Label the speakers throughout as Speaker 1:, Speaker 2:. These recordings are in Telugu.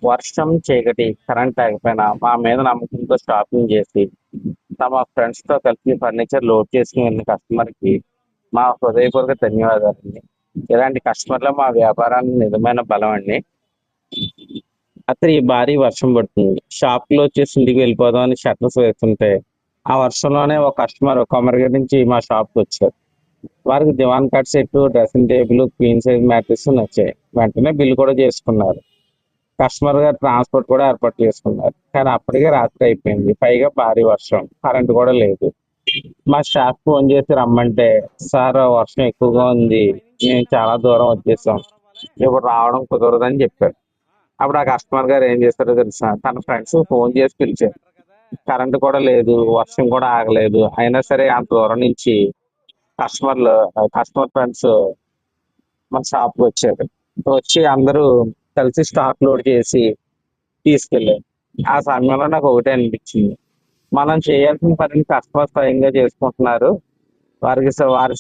Speaker 1: వర్షం, చీకటి, కరెంట్ లేకపోయినా మా మీద నమ్మకంతో షాపింగ్ చేసి, తమ ఫ్రెండ్స్‌తో కలిసి ఫర్నిచర్ లోడ్ చేసుకొని వెళ్ళిన కస్టమర్‌కి మా హృదయపూర్వక ధన్యవాదాలండి. ఇలాంటి కస్టమర్లే మా వ్యాపారానికి నిజమైన బలం అండి. రాత్రి భారీ వర్షం పడుతుంది. షాప్ క్లోజ్ చేసి ఇంటికి వెళ్ళిపోదాం అని షట్టర్స్ వేస్తుంటే, ఆ వర్షంలోనే ఒక కస్టమర్ కొమరగెడ నుంచి మా షాప్‌కొచ్చారు. వారికి divan cot set, dressing table, queen size mattress నచ్చాయి. వెంటనే బిల్ కూడా చేసుకున్నారు. కస్టమర్ గారు ట్రాన్స్‌పోర్ట్ కూడా ఏర్పాటు చేసుకున్నారు. కానీ అప్పటికే రాత్రి అయిపోయింది. పైగా భారీ వర్షం. కరెంట్ కూడా లేదు. మా స్టాఫ్ ఫోన్ చేసి రమ్మంటే, "సార్ వర్షం ఎక్కువగా ఉంది. మేము చాలా దూరం వచ్చేసాం. ఇప్పుడు రావడం కుదరదని" చెప్పారు. అప్పుడు ఆ కస్టమర్ గారు ఏం చేశారో తెలుసా? తన ఫ్రెండ్స్ ఫోన్ చేసి పిలిచారు. కరెంట్ కూడా లేదు. వర్షం కూడా ఆగలేదు. అయినా సరే అంత దూరం నుంచి కస్టమర్లు కస్టమర్ ఫ్రెండ్స్ మన షాప్‌కి వచ్చారు. వచ్చి అందరూ కలిసి స్టాక్ లోడ్ చేసి తీసుకెళ్ళారు. ఆ సమయంలో నాకు ఒకటే అనిపించింది. మనం చేయాల్సిన పనిని కస్టమర్ స్వయంగా చేసుకుంటున్నారు. వారి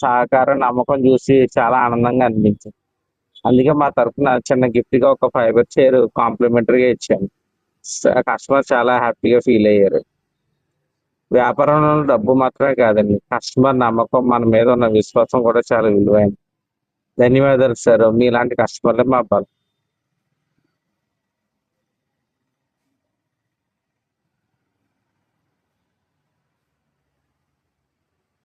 Speaker 1: సహకారం, నమ్మకం చూసి చాలా ఆనందంగా అనిపించింది. అందుకే మా తరపున చిన్న గిఫ్ట్‌గా ఒక ఫైబర్ చైర్ కాంప్లిమెంటరీగా ఇచ్చాను. కస్టమర్ చాలా హ్యాపీగా ఫీల్ అయ్యారు. వ్యాపారంలో డబ్బు మాత్రమే కాదండి. కస్టమర్ నమ్మకం, మన మీద ఉన్న విశ్వాసం కూడా చాలా విలువైనది. ధన్యవాదాలు సార్. మీలాంటి కస్టమర్లే మా బలం.